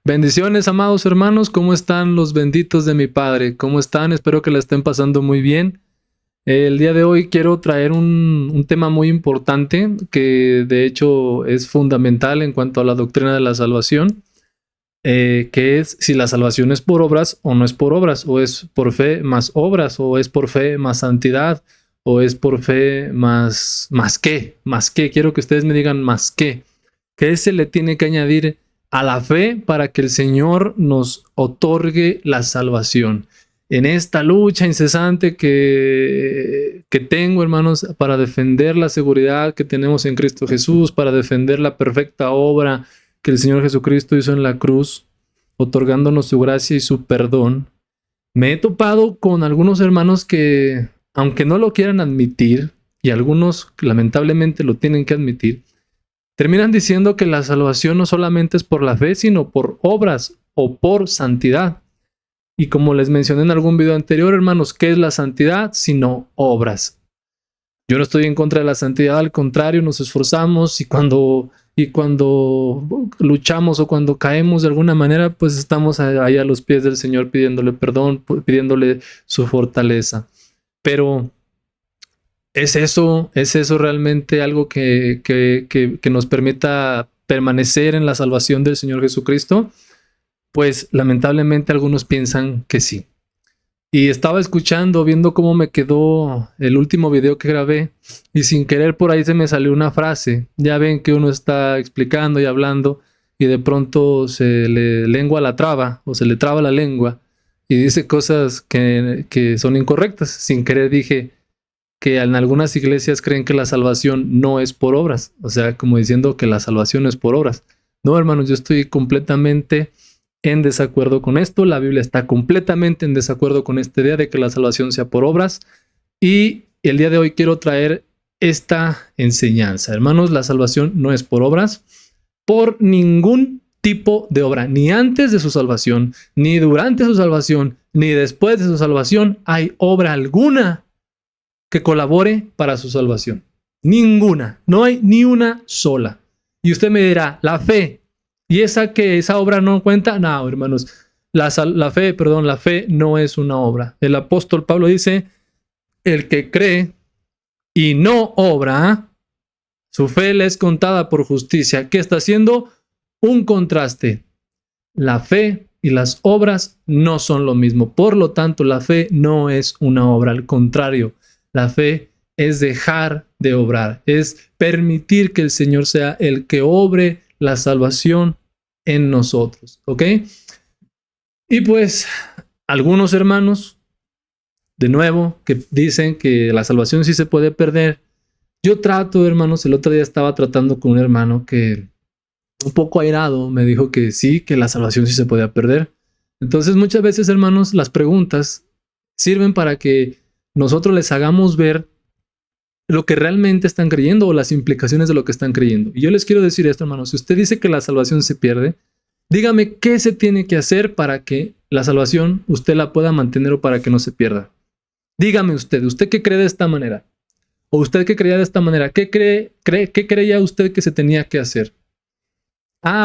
Bendiciones, amados hermanos, ¿cómo están los benditos de mi Padre? ¿Cómo están? Espero que la estén pasando muy bien. El día de hoy quiero traer un tema muy importante que de hecho es fundamental en cuanto a la doctrina de la salvación, que es si la salvación es por obras o no es por obras, o es por fe más obras, o es por fe más santidad, o es por fe más qué. Quiero que ustedes me digan más qué. ¿Qué se le tiene que añadir a la fe para que el Señor nos otorgue la salvación? En esta lucha incesante que tengo, hermanos, para defender la seguridad que tenemos en Cristo Jesús, para defender la perfecta obra que el Señor Jesucristo hizo en la cruz, otorgándonos su gracia y su perdón, me he topado con algunos hermanos que, aunque no lo quieran admitir, y algunos lamentablemente lo tienen que admitir, terminan diciendo que la salvación no solamente es por la fe, sino por obras o por santidad. Y como les mencioné en algún video anterior, hermanos, ¿qué es la santidad? Sino obras. Yo no estoy en contra de la santidad, al contrario, nos esforzamos y cuando luchamos o cuando caemos de alguna manera, pues estamos ahí a los pies del Señor pidiéndole perdón, pidiéndole su fortaleza. Pero ¿es eso realmente algo que nos permita permanecer en la salvación del Señor Jesucristo? Pues lamentablemente algunos piensan que sí. Y estaba viendo cómo me quedó el último video que grabé, y sin querer por ahí se me salió una frase. Ya ven que uno está explicando y hablando y de pronto se le lengua la traba o se le traba la lengua y dice cosas que son incorrectas. Sin querer dije que en algunas iglesias creen que la salvación no es por obras, o sea, como diciendo que la salvación es por obras. No, hermanos, yo estoy completamente en desacuerdo con esto. La Biblia está completamente en desacuerdo con esta idea de que la salvación sea por obras, y el día de hoy quiero traer esta enseñanza. Hermanos, la salvación no es por obras, por ningún tipo de obra, ni antes de su salvación, ni durante su salvación, ni después de su salvación hay obra alguna que colabore para su salvación. Ninguna, no hay ni una sola. Y usted me dirá, la fe, ¿y esa obra no cuenta? No, hermanos, la fe no es una obra. El apóstol Pablo dice, el que cree y no obra, su fe le es contada por justicia. ¿Qué está haciendo? Un contraste. La fe y las obras no son lo mismo. Por lo tanto, la fe no es una obra. Al contrario, la fe es dejar de obrar, es permitir que el Señor sea el que obre la salvación en nosotros, ¿ok? Y pues algunos hermanos, de nuevo, que dicen que la salvación sí se puede perder. Yo trato, hermanos, el otro día estaba tratando con un hermano que un poco airado me dijo que sí, que la salvación sí se podía perder. Entonces muchas veces, hermanos, las preguntas sirven para que nosotros les hagamos ver lo que realmente están creyendo o las implicaciones de lo que están creyendo. Y yo les quiero decir esto, hermanos. Si usted dice que la salvación se pierde, dígame qué se tiene que hacer para que la salvación usted la pueda mantener o para que no se pierda. Dígame usted qué cree de esta manera. O usted que creía de esta manera, ¿qué creía usted que se tenía que hacer?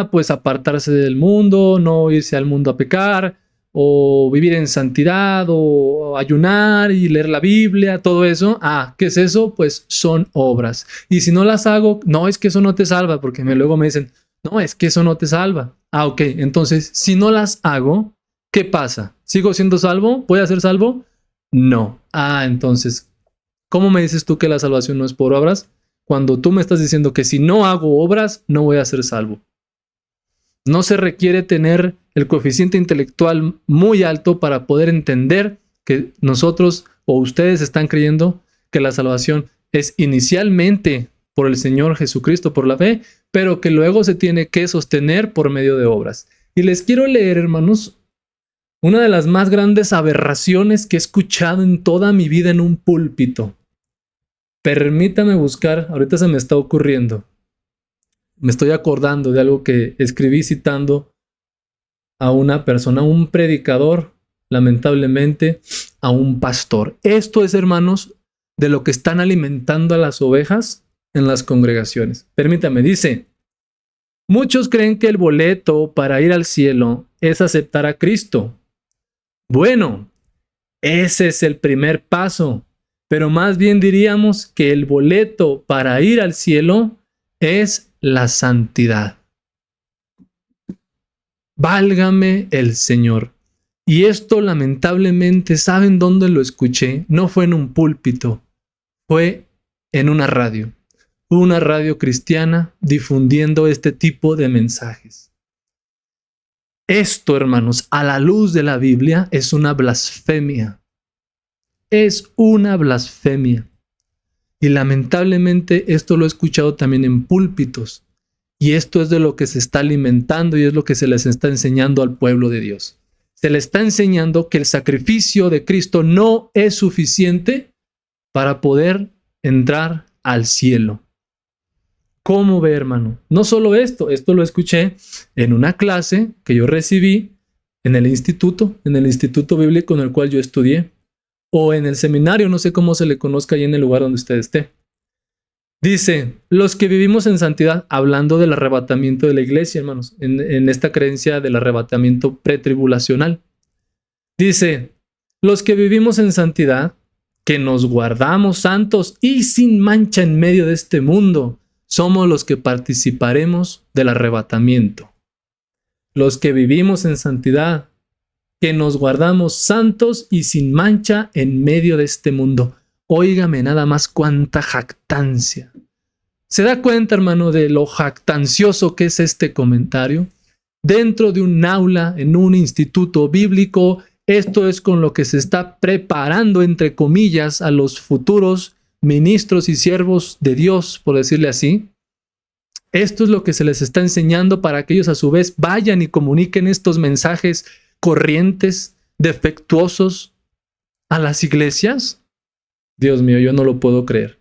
Pues apartarse del mundo, no irse al mundo a pecar, o vivir en santidad, o ayunar y leer la Biblia, todo eso. ¿Qué es eso? Pues son obras. Y si no las hago, no, es que eso no te salva, porque luego me dicen, no, es que eso no te salva. Ok, entonces, si no las hago, ¿qué pasa? ¿Sigo siendo salvo? ¿Voy a ser salvo? No. Entonces, ¿cómo me dices tú que la salvación no es por obras? Cuando tú me estás diciendo que si no hago obras, no voy a ser salvo. No se requiere tener el coeficiente intelectual muy alto para poder entender que nosotros o ustedes están creyendo que la salvación es inicialmente por el Señor Jesucristo, por la fe, pero que luego se tiene que sostener por medio de obras. Y les quiero leer, hermanos, una de las más grandes aberraciones que he escuchado en toda mi vida en un púlpito. Permítame buscar, ahorita se me está ocurriendo. Me estoy acordando de algo que escribí citando a una persona, a un predicador, lamentablemente, a un pastor. Esto es, hermanos, de lo que están alimentando a las ovejas en las congregaciones. Permítame, dice, Muchos creen que el boleto para ir al cielo es aceptar a Cristo. Bueno, ese es el primer paso, pero más bien diríamos que el boleto para ir al cielo es la santidad. Válgame el Señor. Y esto lamentablemente, ¿saben dónde lo escuché? No fue en un púlpito, fue en una radio cristiana difundiendo este tipo de mensajes. Esto, hermanos, a la luz de la Biblia, es una blasfemia. Es una blasfemia. Y lamentablemente esto lo he escuchado también en púlpitos. Y esto es de lo que se está alimentando y es lo que se les está enseñando al pueblo de Dios. Se le está enseñando que el sacrificio de Cristo no es suficiente para poder entrar al cielo. ¿Cómo ve, hermano? No solo esto lo escuché en una clase que yo recibí en el instituto bíblico en el cual yo estudié, o en el seminario, no sé cómo se le conozca ahí en el lugar donde usted esté. Dice, los que vivimos en santidad, hablando del arrebatamiento de la iglesia, hermanos, en esta creencia del arrebatamiento pretribulacional. Dice, los que vivimos en santidad, que nos guardamos santos y sin mancha en medio de este mundo, somos los que participaremos del arrebatamiento. Los que vivimos en santidad, que nos guardamos santos y sin mancha en medio de este mundo. Óigame nada más cuánta jactancia. ¿Se da cuenta, hermano, de lo jactancioso que es este comentario? Dentro de un aula, en un instituto bíblico, esto es con lo que se está preparando, entre comillas, a los futuros ministros y siervos de Dios, por decirle así. Esto es lo que se les está enseñando para que ellos a su vez vayan y comuniquen estos mensajes corrientes, defectuosos a las iglesias. Dios mío, yo no lo puedo creer.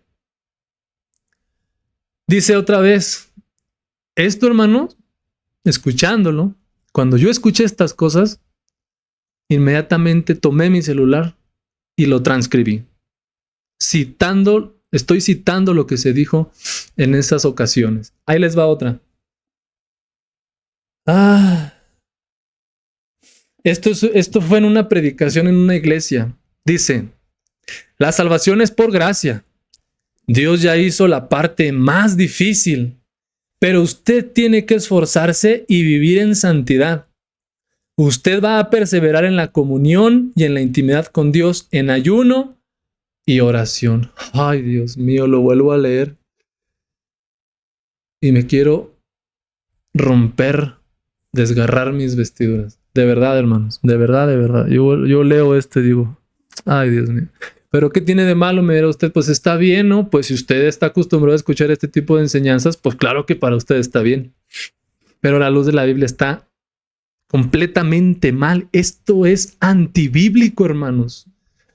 Dice otra vez, esto, hermano, escuchándolo, cuando yo escuché estas cosas, inmediatamente tomé mi celular y lo transcribí. Estoy citando lo que se dijo en esas ocasiones. Ahí les va otra. Esto fue en una predicación en una iglesia. Dice, la salvación es por gracia. Dios ya hizo la parte más difícil, pero usted tiene que esforzarse y vivir en santidad. Usted va a perseverar en la comunión y en la intimidad con Dios, en ayuno y oración. Ay, Dios mío, lo vuelvo a leer y me quiero romper, desgarrar mis vestiduras. De verdad, hermanos, de verdad, de verdad. Yo leo esto y digo, ay, Dios mío. ¿Pero qué tiene de malo? Me dirá usted, pues está bien, ¿no? Pues si usted está acostumbrado a escuchar este tipo de enseñanzas, pues claro que para usted está bien. Pero a la luz de la Biblia está completamente mal. Esto es antibíblico, hermanos.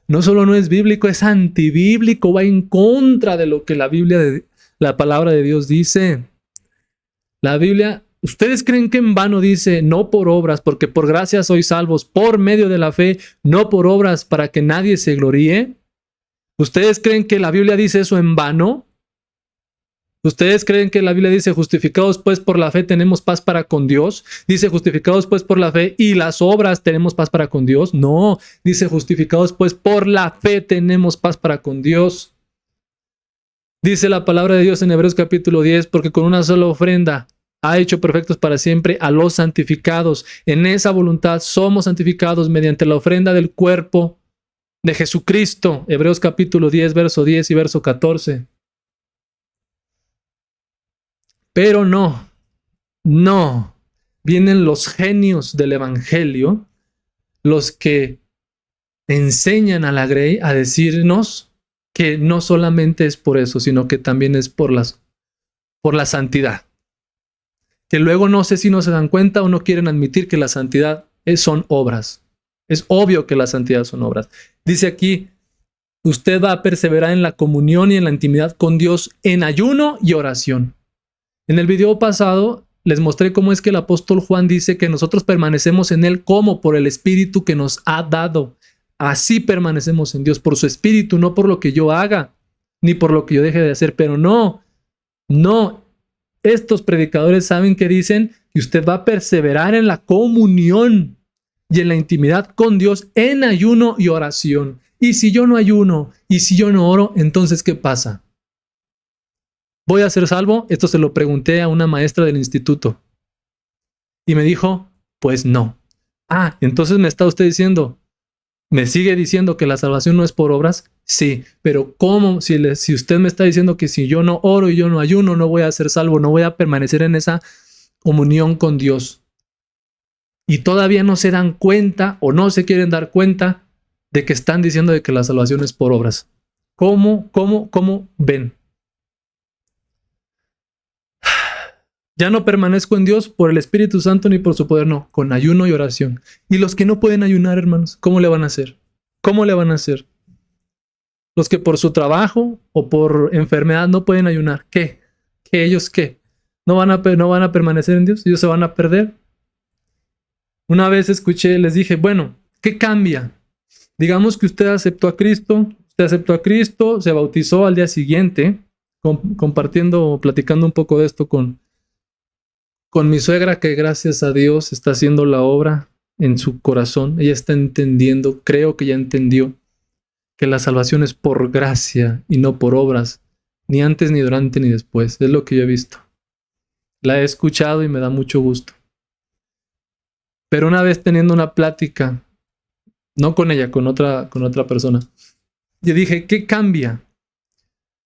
No solo no es bíblico, es antibíblico. Va en contra de lo que la palabra de Dios dice. La Biblia, ¿ustedes creen que en vano dice no por obras, porque por gracia sois salvos por medio de la fe, no por obras para que nadie se gloríe? ¿Ustedes creen que la Biblia dice eso en vano? ¿Ustedes creen que la Biblia dice justificados pues por la fe tenemos paz para con Dios? Dice justificados pues por la fe y las obras tenemos paz para con Dios. No, dice justificados pues por la fe tenemos paz para con Dios. Dice la palabra de Dios en Hebreos capítulo 10, porque con una sola ofrenda ha hecho perfectos para siempre a los santificados. En esa voluntad somos santificados mediante la ofrenda del cuerpo de Jesucristo. Hebreos capítulo 10, verso 10 y verso 14. Pero no. Vienen los genios del evangelio, los que enseñan a la Grey a decirnos que no solamente es por eso, sino que también es por la santidad. Que luego no sé si no se dan cuenta o no quieren admitir que la santidad son obras. Es obvio que la santidad son obras. Dice aquí, usted va a perseverar en la comunión y en la intimidad con Dios en ayuno y oración. En el video pasado les mostré cómo es que el apóstol Juan dice que nosotros permanecemos en Él como por el Espíritu que nos ha dado. Así permanecemos en Dios, por su Espíritu, no por lo que yo haga, ni por lo que yo deje de hacer. Pero no. estos predicadores saben que dicen que usted va a perseverar en la comunión y en la intimidad con Dios en ayuno y oración. Y si yo no ayuno y si yo no oro, entonces ¿qué pasa? ¿Voy a ser salvo? Esto se lo pregunté a una maestra del instituto. Y me dijo, pues no. Ah, entonces me está usted diciendo, ¿me sigue diciendo que la salvación no es por obras? Sí, pero ¿cómo? Si usted me está diciendo que si yo no oro y yo no ayuno, no voy a ser salvo, no voy a permanecer en esa comunión con Dios. Y todavía no se dan cuenta o no se quieren dar cuenta de que están diciendo de que la salvación es por obras. ¿Cómo ven? Ya no permanezco en Dios por el Espíritu Santo ni por su poder, no, con ayuno y oración. Y los que no pueden ayunar, hermanos, ¿cómo le van a hacer? ¿Cómo le van a hacer? Los que por su trabajo o por enfermedad no pueden ayunar, ¿qué? ¿Qué ellos qué? ¿No van a permanecer en Dios? ¿Ellos se van a perder? Una vez les dije, bueno, ¿qué cambia? Digamos que usted aceptó a Cristo, se bautizó al día siguiente, platicando un poco de esto con mi suegra, que gracias a Dios está haciendo la obra en su corazón. Ella está entendiendo, creo que ya entendió, que la salvación es por gracia y no por obras, ni antes, ni durante, ni después. Es lo que yo he visto. La he escuchado y me da mucho gusto. Pero una vez teniendo una plática, no con ella, con otra persona, yo dije, ¿qué cambia?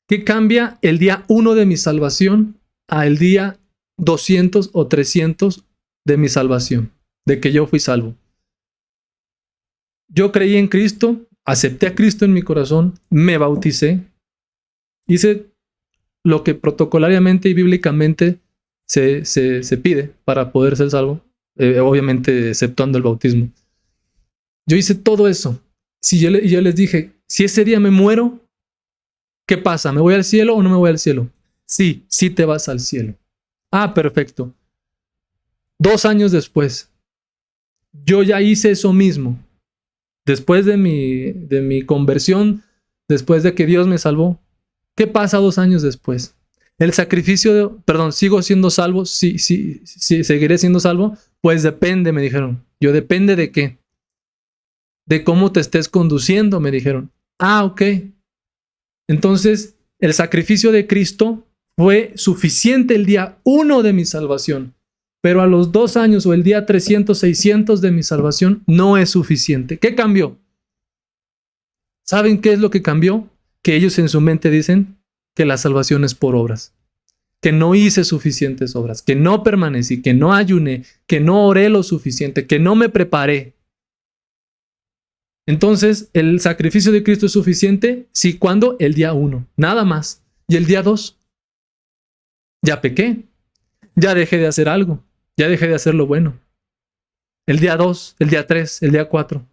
¿Qué cambia el día 1 de mi salvación a el día 200 o 300 de mi salvación, de que yo fui salvo? Yo creí en Cristo, acepté a Cristo en mi corazón, me bauticé, hice lo que protocolariamente y bíblicamente se pide para poder ser salvo, obviamente exceptuando el bautismo. Yo hice todo eso. Yo les dije, si ese día me muero, ¿qué pasa? ¿Me voy al cielo o no me voy al cielo? Sí, sí te vas al cielo. Ah, perfecto. 2 años después, yo ya hice eso mismo. Después de mi conversión, después de que Dios me salvó, ¿qué pasa 2 años después? El sacrificio, ¿sigo siendo salvo? Sí, seguiré siendo salvo. Pues depende, me dijeron. Yo, ¿depende de qué? De cómo te estés conduciendo, me dijeron. Ah, ok. Entonces, el sacrificio de Cristo fue suficiente el día 1 de mi salvación, pero a los 2 años o el día 300, 600 de mi salvación no es suficiente. ¿Qué cambió? ¿Saben qué es lo que cambió? Que ellos en su mente dicen que la salvación es por obras, que no hice suficientes obras, que no permanecí, que no ayuné, que no oré lo suficiente, que no me preparé. Entonces, ¿el sacrificio de Cristo es suficiente? Sí, ¿cuándo? El día 1, nada más. ¿Y el día 2? Ya pequé, ya dejé de hacer algo, ya dejé de hacer lo bueno. El día 2, el día 3, el día 4.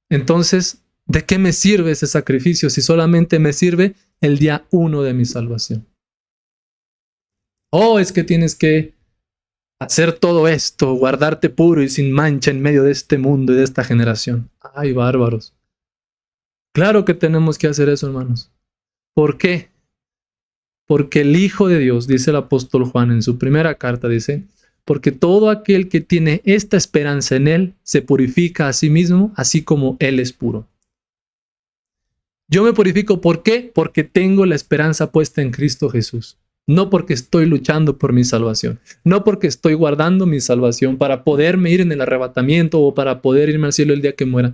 Entonces, ¿de qué me sirve ese sacrificio si solamente me sirve el día 1 de mi salvación? Oh, es que tienes que hacer todo esto, guardarte puro y sin mancha en medio de este mundo y de esta generación. ¡Ay, bárbaros! Claro que tenemos que hacer eso, hermanos. ¿Por qué? Porque el Hijo de Dios, dice el apóstol Juan en su primera carta, dice, porque todo aquel que tiene esta esperanza en Él se purifica a sí mismo, así como Él es puro. Yo me purifico, ¿por qué? Porque tengo la esperanza puesta en Cristo Jesús. No porque estoy luchando por mi salvación, no porque estoy guardando mi salvación para poderme ir en el arrebatamiento o para poder irme al cielo el día que muera.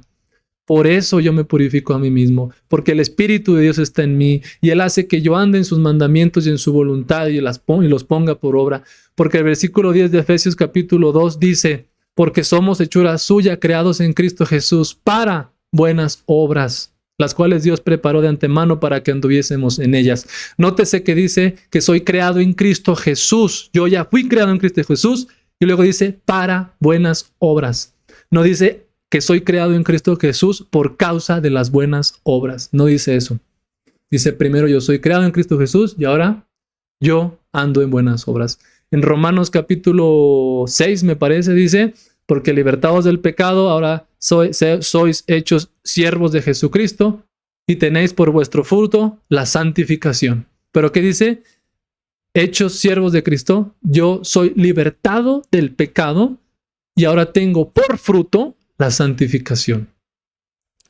Por eso yo me purifico a mí mismo, porque el Espíritu de Dios está en mí y Él hace que yo ande en sus mandamientos y en su voluntad y los ponga por obra. Porque el versículo 10 de Efesios capítulo 2 dice, porque somos hechura suya, creados en Cristo Jesús para buenas obras, las cuales Dios preparó de antemano para que anduviésemos en ellas. Nótese que dice que soy creado en Cristo Jesús. Yo ya fui creado en Cristo Jesús y luego dice para buenas obras. No dice que soy creado en Cristo Jesús por causa de las buenas obras. No dice eso. Dice primero yo soy creado en Cristo Jesús y ahora yo ando en buenas obras. En Romanos capítulo 6 me parece dice, porque libertados del pecado ahora sois hechos siervos de Jesucristo y tenéis por vuestro fruto la santificación. Pero ¿qué dice? hechos siervos de Cristo, yo soy libertado del pecado y ahora tengo por fruto la santificación.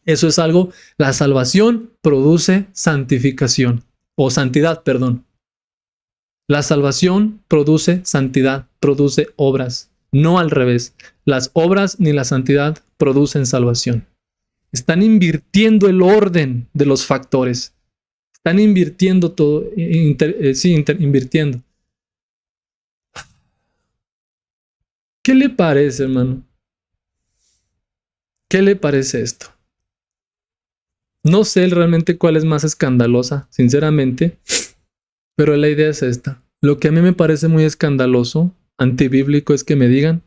Eso es algo, la salvación produce santificación, o santidad, perdón. La salvación produce santidad, produce obras, no al revés. Las obras ni la santidad producen salvación. Están invirtiendo el orden de los factores. Están invirtiendo todo, invirtiendo. ¿Qué le parece, hermano? ¿Qué le parece esto? No sé realmente cuál es más escandalosa, sinceramente, pero la idea es esta. Lo que a mí me parece muy escandaloso, antibíblico, es que me digan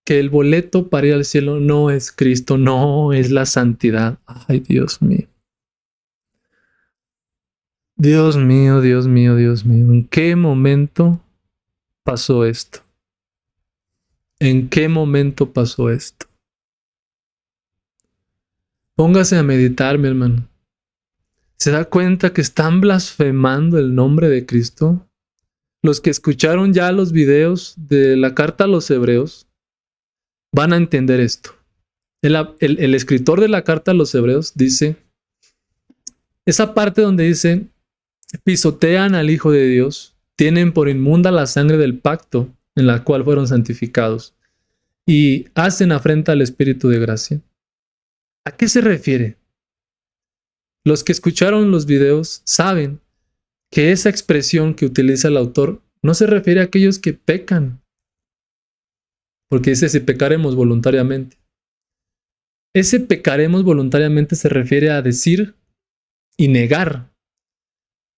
que el boleto para ir al cielo no es Cristo, no es la santidad. Ay, Dios mío. Dios mío, Dios mío, Dios mío. ¿En qué momento pasó esto? ¿En qué momento pasó esto? Póngase a meditar, mi hermano. ¿Se da cuenta que están blasfemando el nombre de Cristo? Los que escucharon ya los videos de la carta a los hebreos van a entender esto. El escritor de la carta a los hebreos dice, esa parte donde dice, pisotean al Hijo de Dios, tienen por inmunda la sangre del pacto en la cual fueron santificados y hacen afrenta al Espíritu de gracia. ¿A qué se refiere? Los que escucharon los videos saben que esa expresión que utiliza el autor no se refiere a aquellos que pecan, porque dice si pecaremos voluntariamente. Ese pecaremos voluntariamente se refiere a decir y negar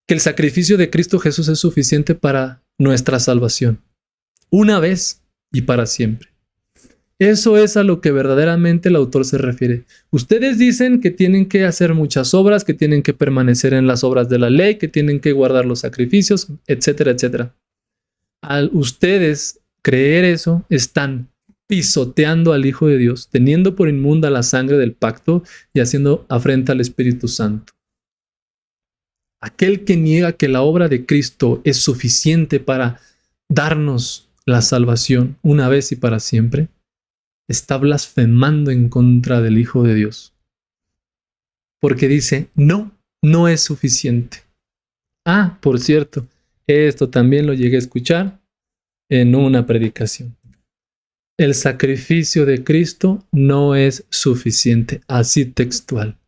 que el sacrificio de Cristo Jesús es suficiente para nuestra salvación, una vez y para siempre. Eso es a lo que verdaderamente el autor se refiere. Ustedes dicen que tienen que hacer muchas obras, que tienen que permanecer en las obras de la ley, que tienen que guardar los sacrificios, etcétera, etcétera. Al ustedes creer eso, están pisoteando al Hijo de Dios, teniendo por inmunda la sangre del pacto y haciendo afrenta al Espíritu Santo. Aquel que niega que la obra de Cristo es suficiente para darnos la salvación una vez y para siempre, está blasfemando en contra del Hijo de Dios. Porque dice, no, no es suficiente. Ah, por cierto, esto también lo llegué a escuchar en una predicación. El sacrificio de Cristo no es suficiente, así textual.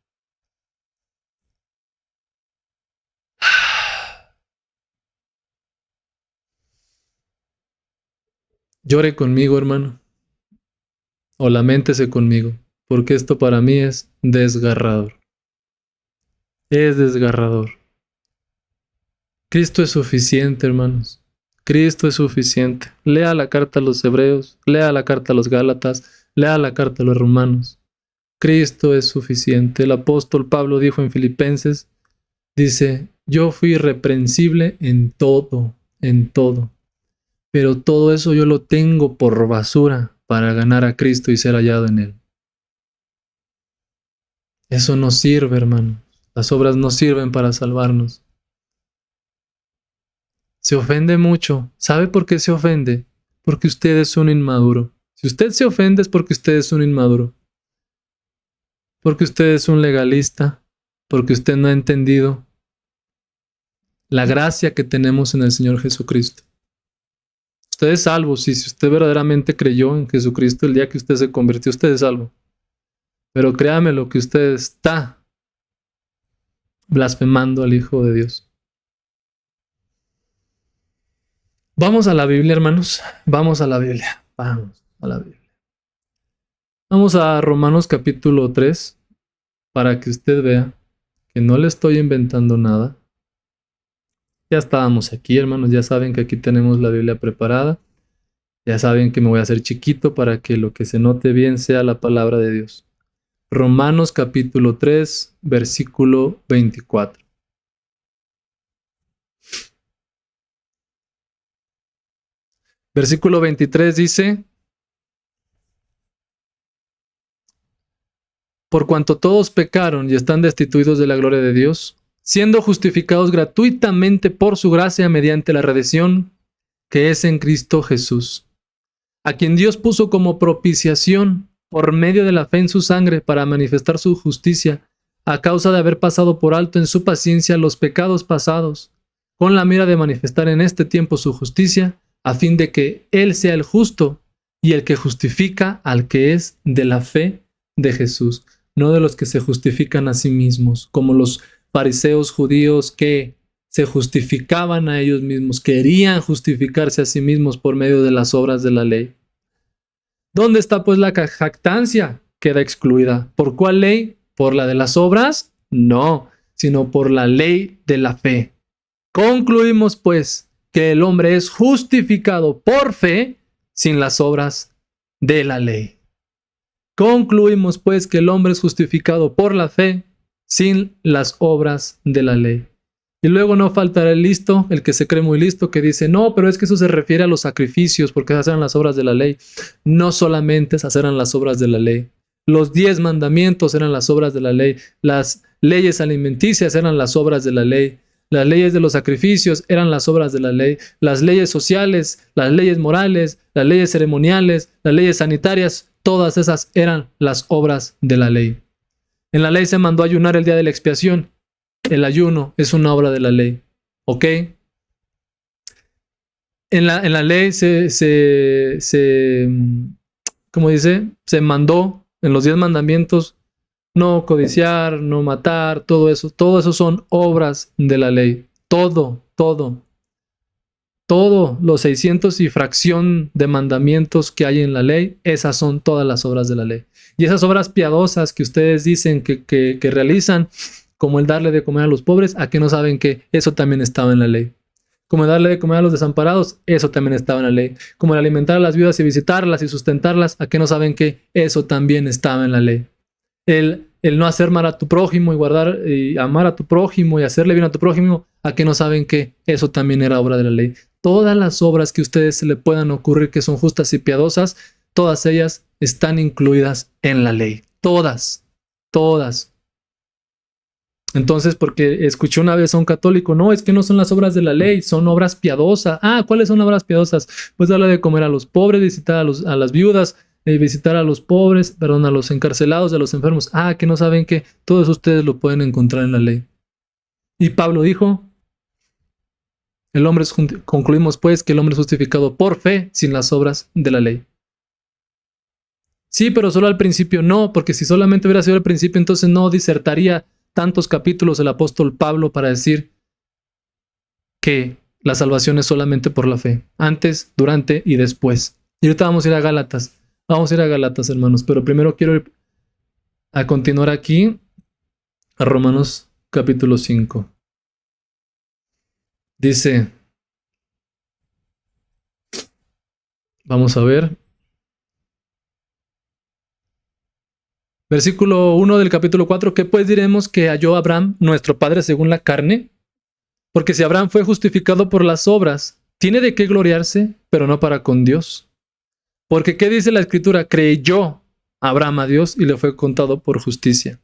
Llore conmigo, hermano, o laméntese conmigo, porque esto para mí es desgarrador. Es desgarrador. Cristo es suficiente, hermanos. Cristo es suficiente. Lea la carta a los hebreos, lea la carta a los gálatas, lea la carta a los romanos. Cristo es suficiente. El apóstol Pablo dijo en Filipenses, dice, yo fui irreprensible en todo, pero todo eso yo lo tengo por basura para ganar a Cristo y ser hallado en Él. Eso no sirve, hermano. Las obras no sirven para salvarnos. Se ofende mucho. ¿Sabe por qué se ofende? Porque usted es un inmaduro. Si usted se ofende es porque usted es un inmaduro. Porque usted es un legalista. Porque usted no ha entendido la gracia que tenemos en el Señor Jesucristo. Usted es salvo, sí, si usted verdaderamente creyó en Jesucristo el día que usted se convirtió, usted es salvo. Pero créame lo que usted está blasfemando al Hijo de Dios. Vamos a la Biblia, hermanos. Vamos a la Biblia. Vamos a la Biblia. Vamos a Romanos capítulo 3 para que usted vea que no le estoy inventando nada. Ya estábamos aquí, hermanos. Ya saben que aquí tenemos la Biblia preparada. Ya saben que me voy a hacer chiquito para que lo que se note bien sea la palabra de Dios. Romanos capítulo 3, versículo 24. Versículo 23 dice, por cuanto todos pecaron y están destituidos de la gloria de Dios, siendo justificados gratuitamente por su gracia mediante la redención que es en Cristo Jesús, a quien Dios puso como propiciación por medio de la fe en su sangre para manifestar su justicia, a causa de haber pasado por alto en su paciencia los pecados pasados, con la mira de manifestar en este tiempo su justicia, a fin de que Él sea el justo y el que justifica al que es de la fe de Jesús, no de los que se justifican a sí mismos, como los fariseos judíos que se justificaban a ellos mismos, querían justificarse a sí mismos por medio de las obras de la ley. ¿Dónde está pues la jactancia? Queda excluida. ¿Por cuál ley? ¿Por la de las obras? No, sino por la ley de la fe. Concluimos pues que el hombre es justificado por fe sin las obras de la ley. Concluimos pues que el hombre es justificado por la fe sin las obras de la ley. Y luego no faltará el listo, el que se cree muy listo, que dice, no, pero es que eso se refiere a los sacrificios, porque esas eran las obras de la ley. No solamente esas eran las obras de la ley. Los 10 mandamientos eran las obras de la ley. Las leyes alimenticias eran las obras de la ley. Las leyes de los sacrificios eran las obras de la ley. Las leyes sociales, las leyes morales, las leyes ceremoniales, las leyes sanitarias, todas esas eran las obras de la ley. En la ley se mandó ayunar el día de la expiación. El ayuno es una obra de la ley. ¿Ok? En la ley ¿cómo dice? Se mandó en los 10 mandamientos no codiciar, no matar, todo eso son obras de la ley. Todo, los 600 y fracción de mandamientos que hay en la ley, esas son todas las obras de la ley. Y esas obras piadosas que ustedes dicen que realizan, como el darle de comer a los pobres, ¿a qué no saben que eso también estaba en la ley? Como el darle de comer a los desamparados, eso también estaba en la ley. Como el alimentar a las viudas y visitarlas y sustentarlas, ¿a qué no saben que eso también estaba en la ley? El no hacer mal a tu prójimo y guardar y amar a tu prójimo y hacerle bien a tu prójimo, ¿a qué no saben que eso también era obra de la ley? Todas las obras que a ustedes se le puedan ocurrir que son justas y piadosas, todas ellas están incluidas en la ley. Todas. Entonces, porque escuché una vez a un católico, no, es que no son las obras de la ley, son obras piadosas. Ah, ¿cuáles son obras piadosas? Pues darle de comer a los pobres, visitar a las viudas, visitar a los pobres, perdón, a los encarcelados, a los enfermos. Ah, que no saben que todo eso ustedes lo pueden encontrar en la ley. Y Pablo dijo, concluimos pues que el hombre es justificado por fe sin las obras de la ley. Sí, pero solo al principio no, porque si solamente hubiera sido al principio, entonces no disertaría tantos capítulos el apóstol Pablo para decir que la salvación es solamente por la fe, antes, durante y después. Y ahorita vamos a ir a Gálatas. Vamos a ir a Gálatas, hermanos, pero primero quiero ir a continuar aquí a Romanos capítulo 5. Dice, vamos a ver, versículo 1 del capítulo 4, ¿qué pues diremos que halló Abraham, nuestro padre según la carne? Porque si Abraham fue justificado por las obras, tiene de qué gloriarse, pero no para con Dios. Porque ¿qué dice la Escritura? Creyó Abraham a Dios y le fue contado por justicia.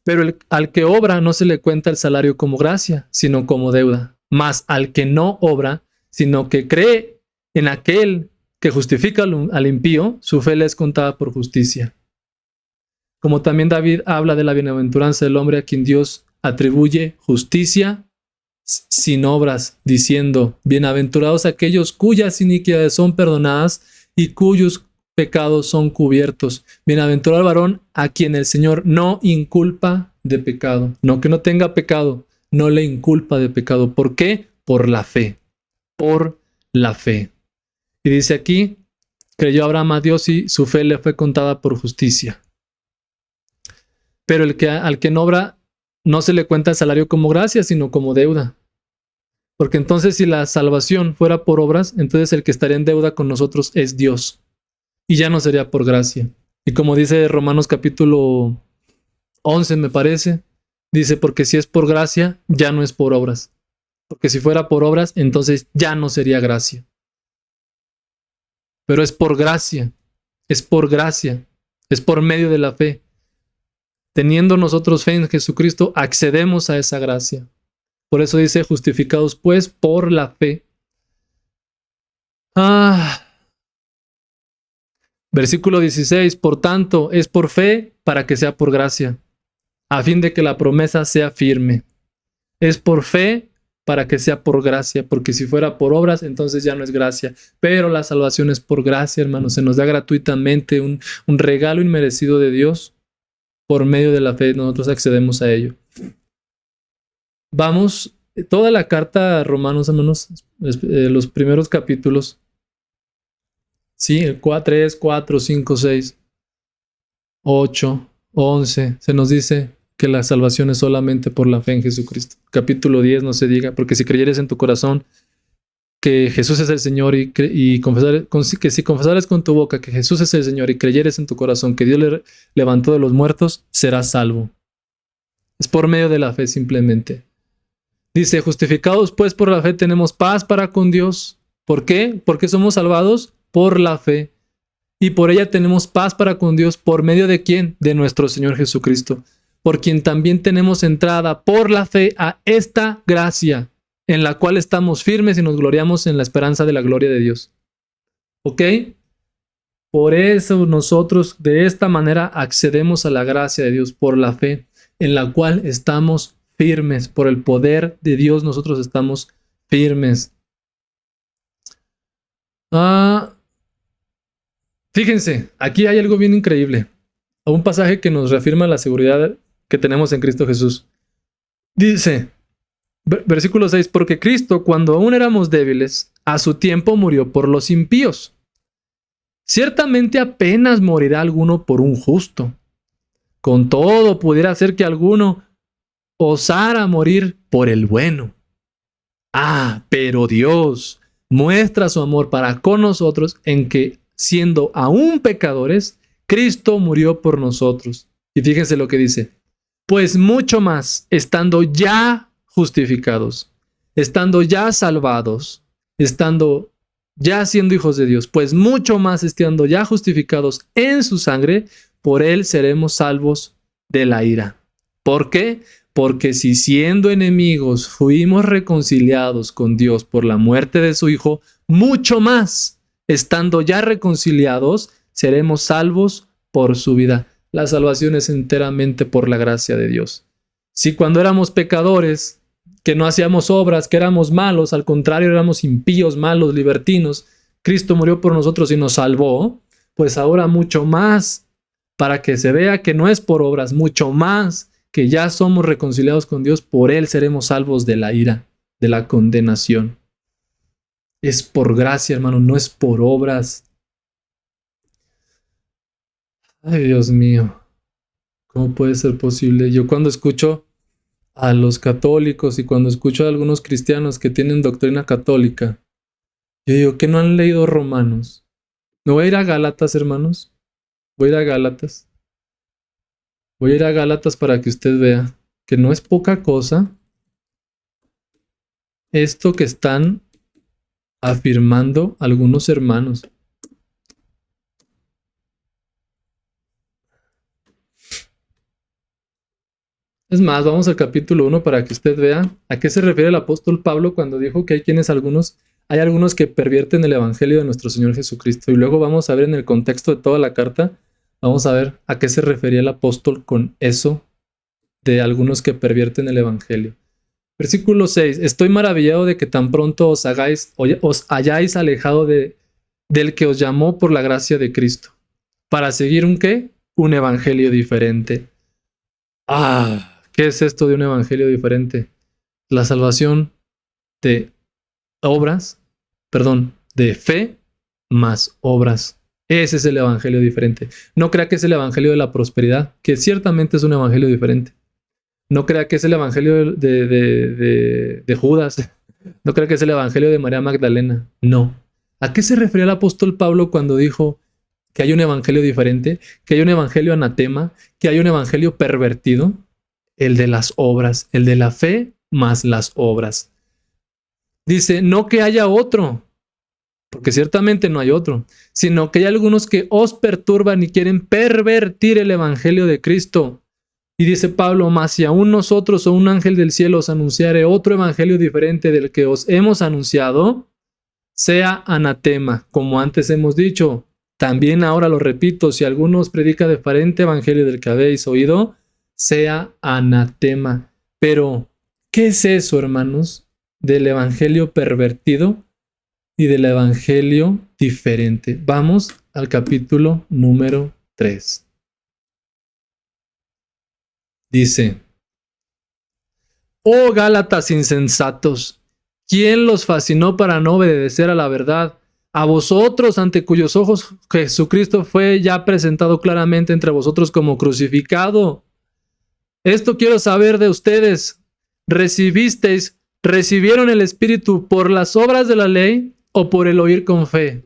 Pero al que obra no se le cuenta el salario como gracia, sino como deuda. Mas al que no obra, sino que cree en aquel que justifica al impío, su fe le es contada por justicia. Como también David habla de la bienaventuranza del hombre a quien Dios atribuye justicia sin obras, diciendo, bienaventurados aquellos cuyas iniquidades son perdonadas y cuyos pecados son cubiertos. Bienaventurado el varón a quien el Señor no inculpa de pecado. No que no tenga pecado, no le inculpa de pecado. ¿Por qué? Por la fe. Por la fe. Y dice aquí, creyó Abraham a Dios y su fe le fue contada por justicia. Pero al que no obra, no se le cuenta el salario como gracia, sino como deuda. Porque entonces si la salvación fuera por obras, entonces el que estaría en deuda con nosotros es Dios. Y ya no sería por gracia. Y como dice Romanos capítulo 11, me parece, dice, porque si es por gracia, ya no es por obras. Porque si fuera por obras, entonces ya no sería gracia. Pero es por gracia. Es por gracia. Es por medio de la fe. Teniendo nosotros fe en Jesucristo, accedemos a esa gracia. Por eso dice, justificados pues por la fe. Versículo 16, por tanto, es por fe para que sea por gracia, a fin de que la promesa sea firme. Es por fe para que sea por gracia, porque si fuera por obras, entonces ya no es gracia. Pero la salvación es por gracia, hermanos. Se nos da gratuitamente un regalo inmerecido de Dios. Por medio de la fe nosotros accedemos a ello. Vamos, toda la carta a Romanos, hermanos, los primeros capítulos. Sí, el 3, 4, 5, 6, 8, 11, se nos dice que la salvación es solamente por la fe en Jesucristo. Capítulo 10 no se diga, porque si creyeres en tu corazón que Jesús es el Señor y que si confesares con tu boca que Jesús es el Señor y creyeres en tu corazón que Dios le levantó de los muertos, serás salvo. Es por medio de la fe simplemente. Dice, justificados pues por la fe tenemos paz para con Dios. ¿Por qué? Porque somos salvados por la fe. Y por ella tenemos paz para con Dios. ¿Por medio de quién? De nuestro Señor Jesucristo. Por quien también tenemos entrada por la fe a esta gracia, en la cual estamos firmes y nos gloriamos en la esperanza de la gloria de Dios. ¿Ok? Por eso nosotros de esta manera accedemos a la gracia de Dios por la fe, en la cual estamos firmes. Por el poder de Dios nosotros estamos firmes. Fíjense, aquí hay algo bien increíble. Un pasaje que nos reafirma la seguridad que tenemos en Cristo Jesús. Dice, versículo 6, porque Cristo, cuando aún éramos débiles, a su tiempo murió por los impíos. Ciertamente apenas morirá alguno por un justo. Con todo, pudiera ser que alguno osara morir por el bueno. Pero Dios muestra su amor para con nosotros en que, siendo aún pecadores, Cristo murió por nosotros. Y fíjense lo que dice. Pues mucho más, estando ya justificados, estando ya salvados, estando ya siendo hijos de Dios, pues mucho más estando ya justificados en su sangre, por él seremos salvos de la ira. ¿Por qué? Porque si siendo enemigos fuimos reconciliados con Dios por la muerte de su Hijo, mucho más, estando ya reconciliados, seremos salvos por su vida. La salvación es enteramente por la gracia de Dios. Si cuando éramos pecadores, que no hacíamos obras, que éramos malos, al contrario, éramos impíos, malos, libertinos, Cristo murió por nosotros y nos salvó, pues ahora mucho más, para que se vea que no es por obras, mucho más, que ya somos reconciliados con Dios, por Él seremos salvos de la ira, de la condenación. Es por gracia, hermano, no es por obras. Ay, Dios mío, ¿cómo puede ser posible? Yo cuando escucho a los católicos y cuando escucho a algunos cristianos que tienen doctrina católica, yo digo, ¿qué no han leído Romanos? ¿No voy a ir a Gálatas, hermanos? Voy a ir a Gálatas. Voy a ir a Gálatas para que usted vea que no es poca cosa esto que están afirmando algunos hermanos. Es más, vamos al capítulo 1 para que usted vea a qué se refiere el apóstol Pablo cuando dijo que hay algunos que pervierten el evangelio de nuestro Señor Jesucristo. Y luego vamos a ver en el contexto de toda la carta, vamos a ver a qué se refería el apóstol con eso de algunos que pervierten el evangelio. Versículo 6. Estoy maravillado de que tan pronto os hayáis alejado del que os llamó por la gracia de Cristo, para seguir ¿un qué? Un evangelio diferente. ¿Qué es esto de un evangelio diferente? La salvación de de fe más obras. Ese es el evangelio diferente. No crea que es el evangelio de la prosperidad, que ciertamente es un evangelio diferente. No crea que es el evangelio de Judas. No crea que es el evangelio de María Magdalena. No. ¿A qué se refería el apóstol Pablo cuando dijo que hay un evangelio diferente? Que hay un evangelio anatema, que hay un evangelio pervertido. El de las obras, el de la fe más las obras. Dice, no que haya otro, porque ciertamente no hay otro, sino que hay algunos que os perturban y quieren pervertir el evangelio de Cristo. Y dice Pablo, mas si aún nosotros o un ángel del cielo os anunciare otro evangelio diferente del que os hemos anunciado, sea anatema, como antes hemos dicho. También ahora lo repito, si alguno os predica diferente evangelio del que habéis oído, sea anatema. Pero, ¿qué es eso, hermanos, del evangelio pervertido y del evangelio diferente? Vamos al capítulo número 3. Dice: Oh Gálatas insensatos, ¿quién los fascinó para no obedecer a la verdad? A vosotros, ante cuyos ojos Jesucristo fue ya presentado claramente entre vosotros como crucificado. Esto quiero saber de ustedes. ¿Recibieron el Espíritu por las obras de la ley o por el oír con fe?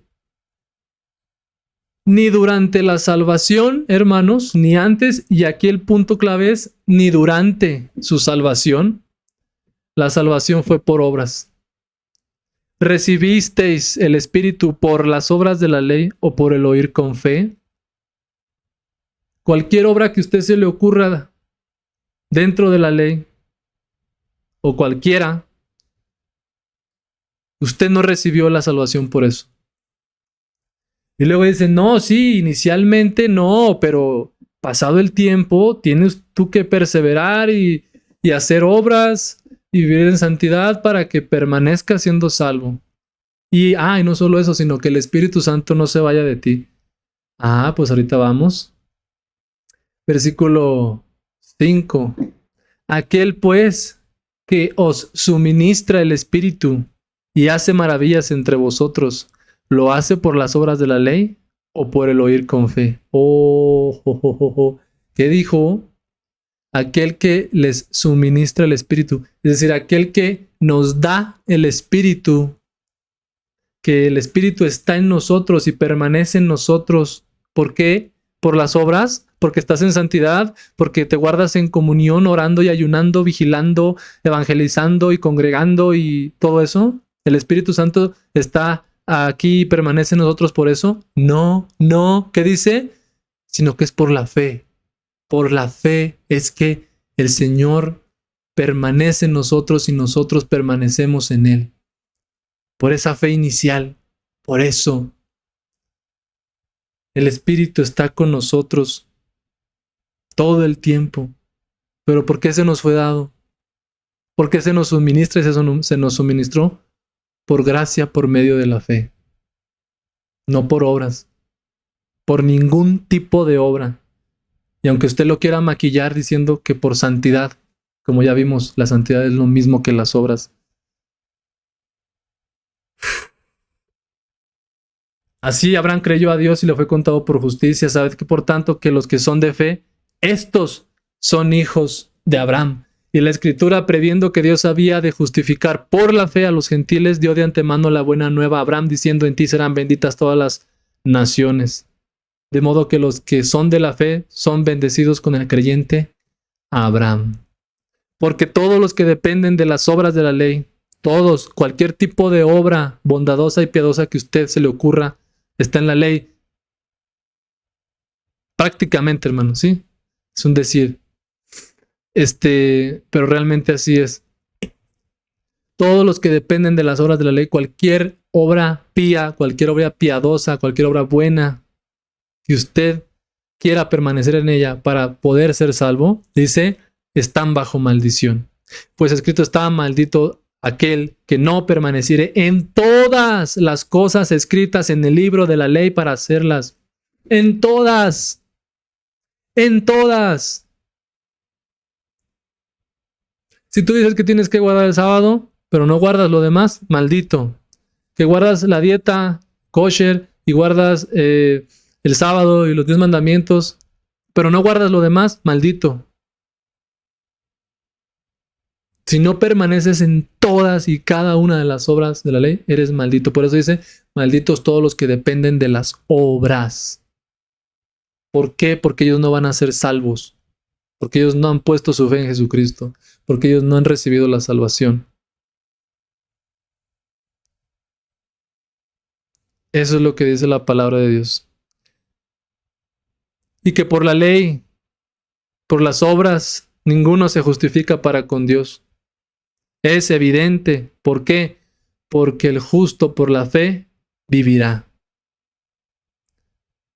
Ni durante la salvación, hermanos, ni antes, y aquí el punto clave es, ni durante su salvación. La salvación fue por obras. ¿Recibisteis el Espíritu por las obras de la ley o por el oír con fe? Cualquier obra que a usted se le ocurra dentro de la ley, o cualquiera, usted no recibió la salvación por eso. Y luego dicen, no, sí, inicialmente no, pero pasado el tiempo tienes tú que perseverar y hacer obras y vivir en santidad para que permanezcas siendo salvo. Y no solo eso, sino que el Espíritu Santo no se vaya de ti. Pues ahorita vamos. Versículo 5. Aquel pues que os suministra el Espíritu y hace maravillas entre vosotros, ¿lo hace por las obras de la ley o por el oír con fe? ¿Qué dijo? Aquel que les suministra el Espíritu, es decir, aquel que nos da el Espíritu, que el Espíritu está en nosotros y permanece en nosotros. ¿Por qué? ¿Por las obras? Porque estás en santidad, porque te guardas en comunión, orando y ayunando, vigilando, evangelizando y congregando y todo eso. ¿El Espíritu Santo está aquí y permanece en nosotros por eso? No, ¿qué dice? Sino que es por la fe. Por la fe es que el Señor permanece en nosotros y nosotros permanecemos en Él. Por esa fe inicial, por eso el Espíritu está con nosotros todo el tiempo. Pero ¿por qué se nos fue dado? ¿Por qué se nos suministra y se nos suministró? Por gracia, por medio de la fe. No por obras. Por ningún tipo de obra. Y aunque usted lo quiera maquillar diciendo que por santidad, como ya vimos, la santidad es lo mismo que las obras. Así Abraham creyó a Dios y le fue contado por justicia. Sabed que por tanto que los que son de fe, estos son hijos de Abraham. Y la Escritura, previendo que Dios había de justificar por la fe a los gentiles, dio de antemano la buena nueva a Abraham, diciendo: en ti serán benditas todas las naciones. De modo que los que son de la fe son bendecidos con el creyente Abraham. Porque todos los que dependen de las obras de la ley, todos, cualquier tipo de obra bondadosa y piadosa que a usted se le ocurra, está en la ley. Prácticamente, hermano, ¿sí? Es un decir. Pero realmente así es. Todos los que dependen de las obras de la ley, cualquier obra pía, cualquier obra piadosa, cualquier obra buena, que usted quiera permanecer en ella para poder ser salvo, dice, están bajo maldición. Pues escrito está: maldito aquel que no permaneciere en todas las cosas escritas en el libro de la ley para hacerlas. En todas. En todas. Si tú dices que tienes que guardar el sábado, pero no guardas lo demás, maldito. Que guardas la dieta kosher y guardas el sábado y los 10 mandamientos, pero no guardas lo demás, maldito. Si no permaneces en todas y cada una de las obras de la ley, eres maldito. Por eso dice, malditos todos los que dependen de las obras. ¿Por qué? Porque ellos no van a ser salvos. Porque ellos no han puesto su fe en Jesucristo. Porque ellos no han recibido la salvación. Eso es lo que dice la palabra de Dios. Y que por la ley Por las obras, ninguno se justifica para con Dios. Es evidente. ¿Por qué? Porque el justo por la fe vivirá.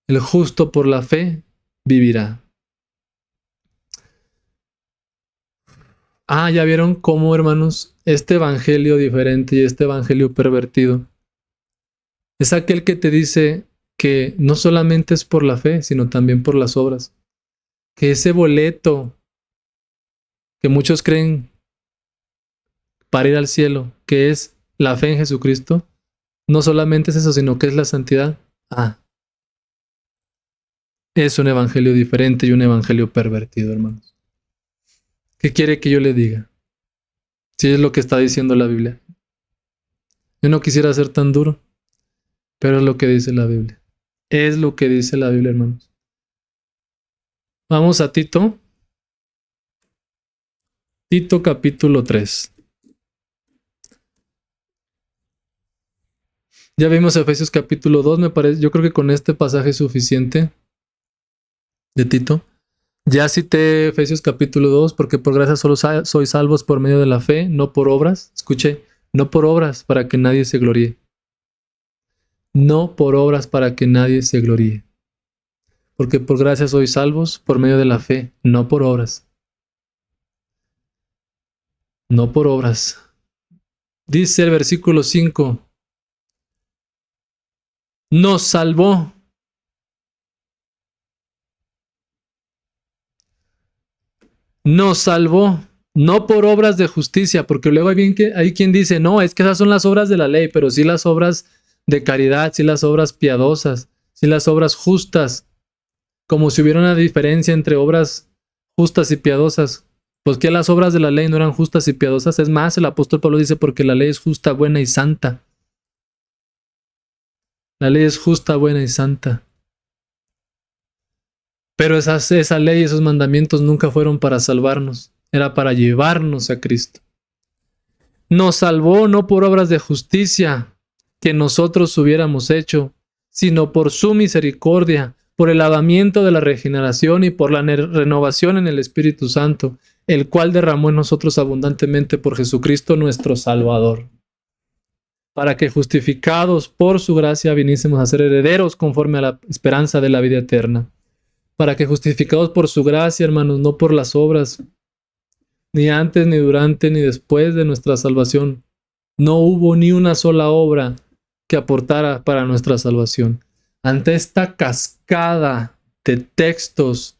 El justo por la fe vivirá. Ya vieron cómo, hermanos, este evangelio diferente y este evangelio pervertido es aquel que te dice que no solamente es por la fe, sino también por las obras. Que ese boleto que muchos creen para ir al cielo, que es la fe en Jesucristo, no solamente es eso, sino que es la santidad. Es un evangelio diferente y un evangelio pervertido, hermanos. ¿Qué quiere que yo le diga? Si es lo que está diciendo la Biblia. Yo no quisiera ser tan duro, pero es lo que dice la Biblia. Es lo que dice la Biblia, hermanos. Vamos a Tito. Tito capítulo 3. Ya vimos Efesios capítulo 2, me parece. Yo creo que con este pasaje es suficiente de Tito. Ya cité Efesios capítulo 2, porque por gracia solo sois salvos por medio de la fe, no por obras. Escuche, no por obras para que nadie se gloríe. No por obras para que nadie se gloríe. Porque por gracia sois salvos por medio de la fe, no por obras. No por obras. Dice el versículo 5. Nos salvó. Nos salvó. No por obras de justicia, porque luego hay quien dice, no, es que esas son las obras de la ley, pero sí las obras de caridad, sí las obras piadosas, sí las obras justas, como si hubiera una diferencia entre obras justas y piadosas. Pues que las obras de la ley no eran justas y piadosas. Es más, el apóstol Pablo dice, porque la ley es justa, buena y santa. La ley es justa, buena y santa. Pero esa ley, esos mandamientos nunca fueron para salvarnos. Era para llevarnos a Cristo. Nos salvó no por obras de justicia que nosotros hubiéramos hecho, sino por su misericordia, por el lavamiento de la regeneración y por la renovación en el Espíritu Santo, el cual derramó en nosotros abundantemente por Jesucristo nuestro Salvador, para que justificados por su gracia viniésemos a ser herederos conforme a la esperanza de la vida eterna. Para que justificados por su gracia, hermanos, no por las obras, ni antes, ni durante, ni después de nuestra salvación. No hubo ni una sola obra que aportara para nuestra salvación. Ante esta cascada de textos,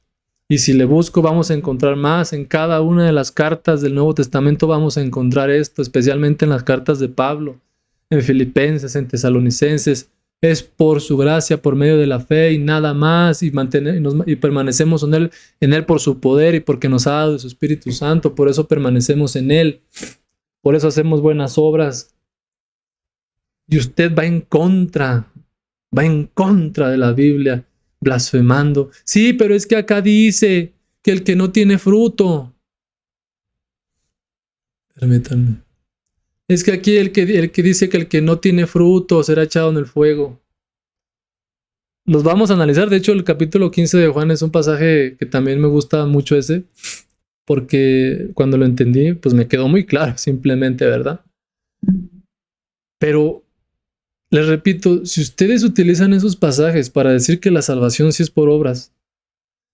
y si le busco vamos a encontrar más, en cada una de las cartas del Nuevo Testamento vamos a encontrar esto, especialmente en las cartas de Pablo, en Filipenses, en Tesalonicenses. Es por su gracia, por medio de la fe y nada más, y permanecemos en él por su poder y porque nos ha dado su Espíritu Santo. Por eso permanecemos en él, por eso hacemos buenas obras. Y usted va en contra de la Biblia, blasfemando. Sí, pero es que acá dice que el que no tiene fruto. Permítanme. Es que aquí el que dice que el que no tiene fruto será echado en el fuego. Los vamos a analizar. De hecho, el capítulo 15 de Juan es un pasaje que también me gusta mucho ese, porque cuando lo entendí, pues me quedó muy claro, simplemente, ¿verdad? Pero les repito, si ustedes utilizan esos pasajes para decir que la salvación sí es por obras,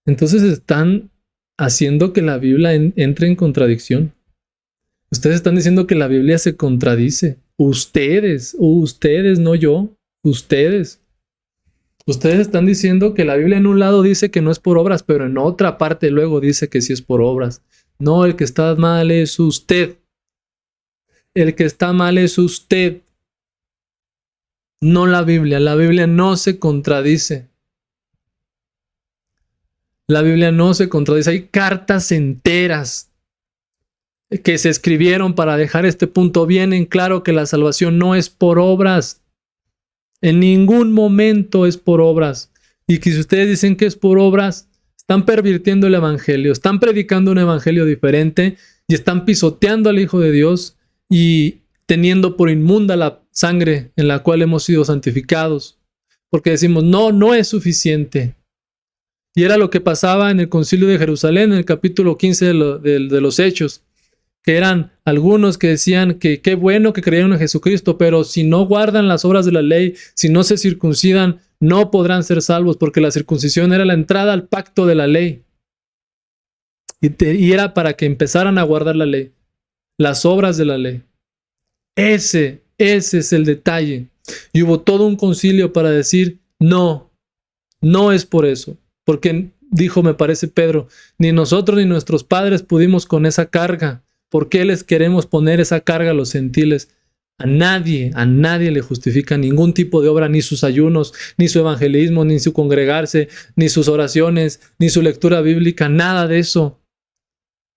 entonces están haciendo que la Biblia entre en contradicción. Ustedes están diciendo que la Biblia se contradice. Ustedes, no yo, ustedes. Ustedes están diciendo que la Biblia en un lado dice que no es por obras, pero en otra parte luego dice que sí es por obras. No, el que está mal es usted. El que está mal es usted. No la Biblia. La Biblia no se contradice. La Biblia no se contradice. Hay cartas enteras que se escribieron para dejar este punto bien en claro, que la salvación no es por obras. En ningún momento es por obras. Y que si ustedes dicen que es por obras, están pervirtiendo el evangelio, están predicando un evangelio diferente y están pisoteando al Hijo de Dios y teniendo por inmunda la sangre en la cual hemos sido santificados. Porque decimos, no es suficiente. Y era lo que pasaba en el Concilio de Jerusalén, en el capítulo 15 de los Hechos, que eran algunos que decían que qué bueno que creyeron en Jesucristo, pero si no guardan las obras de la ley, si no se circuncidan, no podrán ser salvos, porque la circuncisión era la entrada al pacto de la ley. Y era para que empezaran a guardar la ley, las obras de la ley. Ese es el detalle. Y hubo todo un concilio para decir, no es por eso. Porque dijo, me parece Pedro, ni nosotros ni nuestros padres pudimos con esa carga. ¿Por qué les queremos poner esa carga a los gentiles? A nadie le justifica ningún tipo de obra, ni sus ayunos, ni su evangelismo, ni su congregarse, ni sus oraciones, ni su lectura bíblica, nada de eso.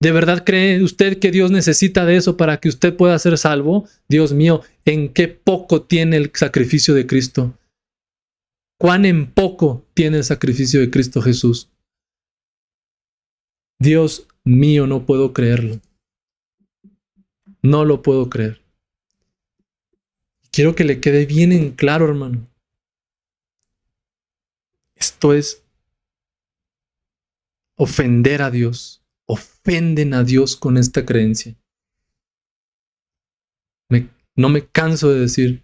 ¿De verdad cree usted que Dios necesita de eso para que usted pueda ser salvo? Dios mío, ¿en qué poco tiene el sacrificio de Cristo? ¿Cuán en poco tiene el sacrificio de Cristo Jesús? Dios mío, no puedo creerlo. No lo puedo creer. Quiero que le quede bien en claro, hermano. Esto es ofender a Dios. Ofenden a Dios con esta creencia. No me canso de decir,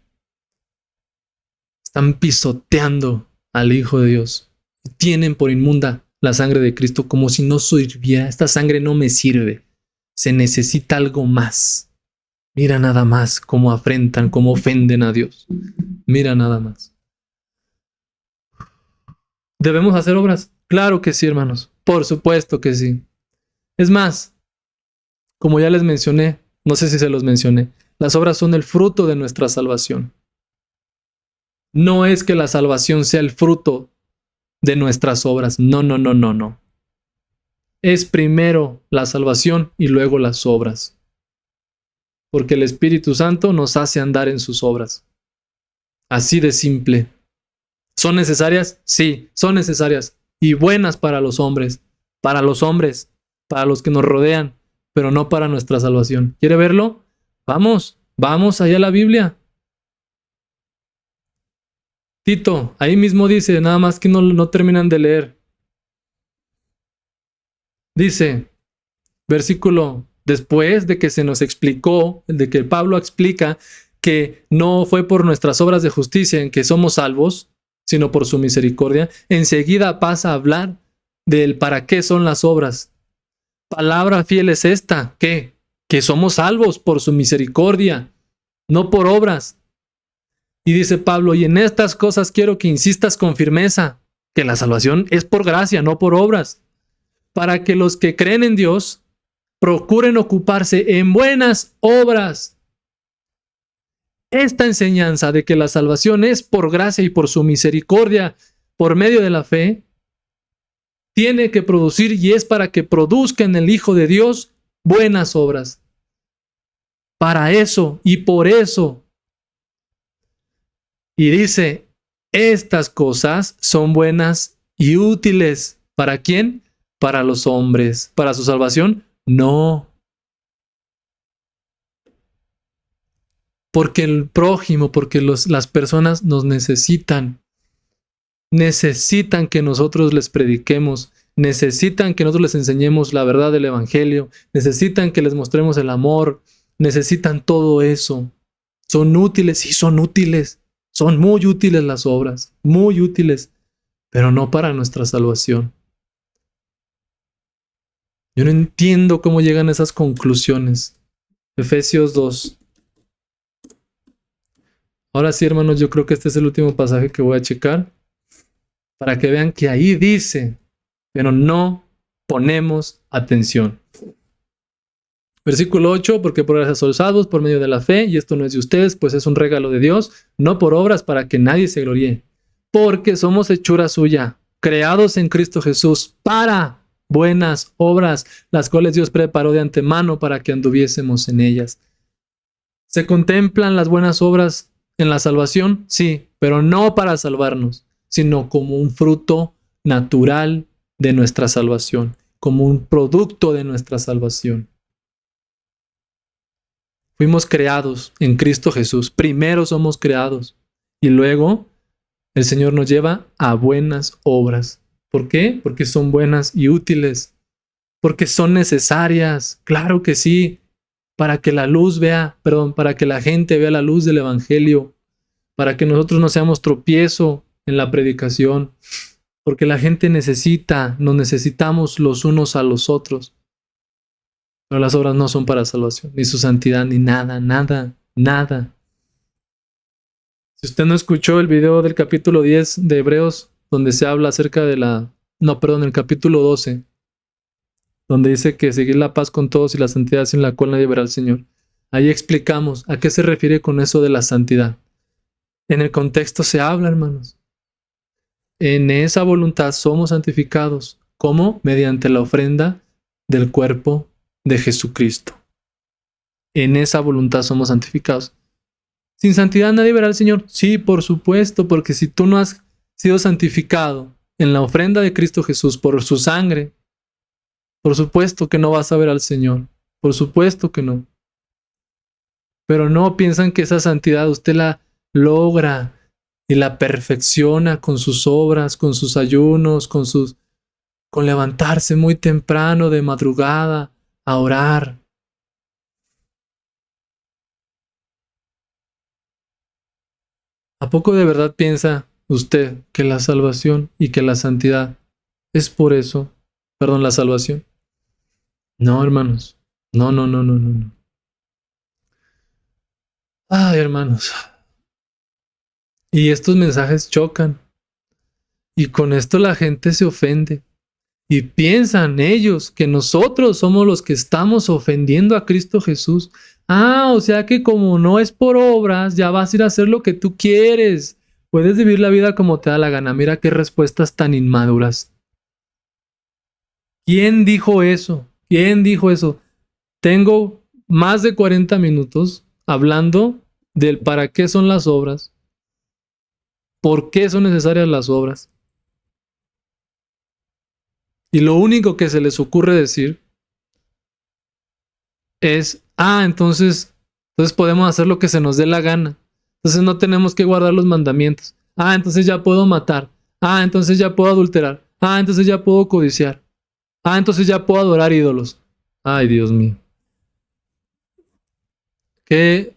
están pisoteando al Hijo de Dios. Tienen por inmunda la sangre de Cristo como si no sirviera. Esta sangre no me sirve. Se necesita algo más. Mira nada más cómo afrentan, cómo ofenden a Dios. Mira nada más. ¿Debemos hacer obras? Claro que sí, hermanos. Por supuesto que sí. Es más, como ya les mencioné, no sé si se los mencioné, las obras son el fruto de nuestra salvación. No es que la salvación sea el fruto de nuestras obras. No. Es primero la salvación y luego las obras. Porque el Espíritu Santo nos hace andar en sus obras. Así de simple. ¿Son necesarias? Sí, son necesarias. Y buenas para los hombres, para los que nos rodean, pero no para nuestra salvación. ¿Quiere verlo? Vamos allá a la Biblia. Tito, ahí mismo dice, nada más que no terminan de leer. Dice, versículo, después de que se nos explicó, de que Pablo explica que no fue por nuestras obras de justicia en que somos salvos, sino por su misericordia, enseguida pasa a hablar del para qué son las obras. Palabra fiel es esta, ¿qué? Que somos salvos por su misericordia, no por obras. Y dice Pablo, y en estas cosas quiero que insistas con firmeza, que la salvación es por gracia, no por obras, para que los que creen en Dios procuren ocuparse en buenas obras. Esta enseñanza de que la salvación es por gracia y por su misericordia, por medio de la fe, tiene que producir y es para que produzca en el Hijo de Dios buenas obras. Para eso y por eso. Y dice, estas cosas son buenas y útiles. ¿Para quién? Para los hombres. ¿Para su salvación? No. Porque el prójimo, porque las personas nos necesitan. Necesitan que nosotros les prediquemos, necesitan que nosotros les enseñemos la verdad del Evangelio, necesitan que les mostremos el amor, necesitan todo eso. Son útiles, sí son útiles, son muy útiles las obras, muy útiles, pero no para nuestra salvación. Yo no entiendo cómo llegan a esas conclusiones. Efesios 2. Ahora sí, hermanos, yo creo que este es el último pasaje que voy a checar, para que vean que ahí dice, pero no ponemos atención. Versículo 8, porque por gracia sois salvos por medio de la fe, y esto no es de ustedes, pues es un regalo de Dios, no por obras para que nadie se gloríe, porque somos hechura suya, creados en Cristo Jesús para buenas obras, las cuales Dios preparó de antemano para que anduviésemos en ellas. ¿Se contemplan las buenas obras en la salvación? Sí, pero no para salvarnos, sino como un fruto natural de nuestra salvación, como un producto de nuestra salvación. Fuimos creados en Cristo Jesús. Primero somos creados y luego el Señor nos lleva a buenas obras. ¿Por qué? Porque son buenas y útiles. Porque son necesarias. Claro que sí. Para que para que la gente vea la luz del evangelio. Para que nosotros no seamos tropiezo en la predicación. Porque la gente nos necesitamos los unos a los otros. Pero las obras no son para salvación, ni su santidad, ni nada, nada, nada. Si usted no escuchó el video del capítulo 10 de Hebreos, donde se habla acerca de el capítulo 12, donde dice que seguir la paz con todos y la santidad sin la cual nadie verá al Señor. Ahí explicamos a qué se refiere con eso de la santidad. En el contexto se habla, hermanos. En esa voluntad somos santificados. ¿Cómo? Mediante la ofrenda del cuerpo de Jesucristo. En esa voluntad somos santificados. ¿Sin santidad nadie verá al Señor? Sí, por supuesto, porque si tú no has sido santificado en la ofrenda de Cristo Jesús por su sangre, por supuesto que no vas a ver al Señor. Por supuesto que no. Pero no piensan que esa santidad usted la logra y la perfecciona con sus obras, con sus ayunos, con levantarse muy temprano de madrugada a orar. ¿A poco de verdad piensa usted que la salvación y que la santidad es por eso? Perdón, la salvación. No, hermanos. No, no, no, no, no, no. Ay, hermanos. Y estos mensajes chocan. Y con esto la gente se ofende. Y piensan ellos que nosotros somos los que estamos ofendiendo a Cristo Jesús. Ah, o sea que como no es por obras, ya vas a ir a hacer lo que tú quieres. Puedes vivir la vida como te da la gana. Mira qué respuestas tan inmaduras. ¿Quién dijo eso? ¿Quién dijo eso? Tengo más de 40 minutos hablando del para qué son las obras, por qué son necesarias las obras. Y lo único que se les ocurre decir es, entonces podemos hacer lo que se nos dé la gana. Entonces no tenemos que guardar los mandamientos. Entonces ya puedo matar. Entonces ya puedo adulterar. Entonces ya puedo codiciar. Entonces ya puedo adorar ídolos. Ay, Dios mío. Qué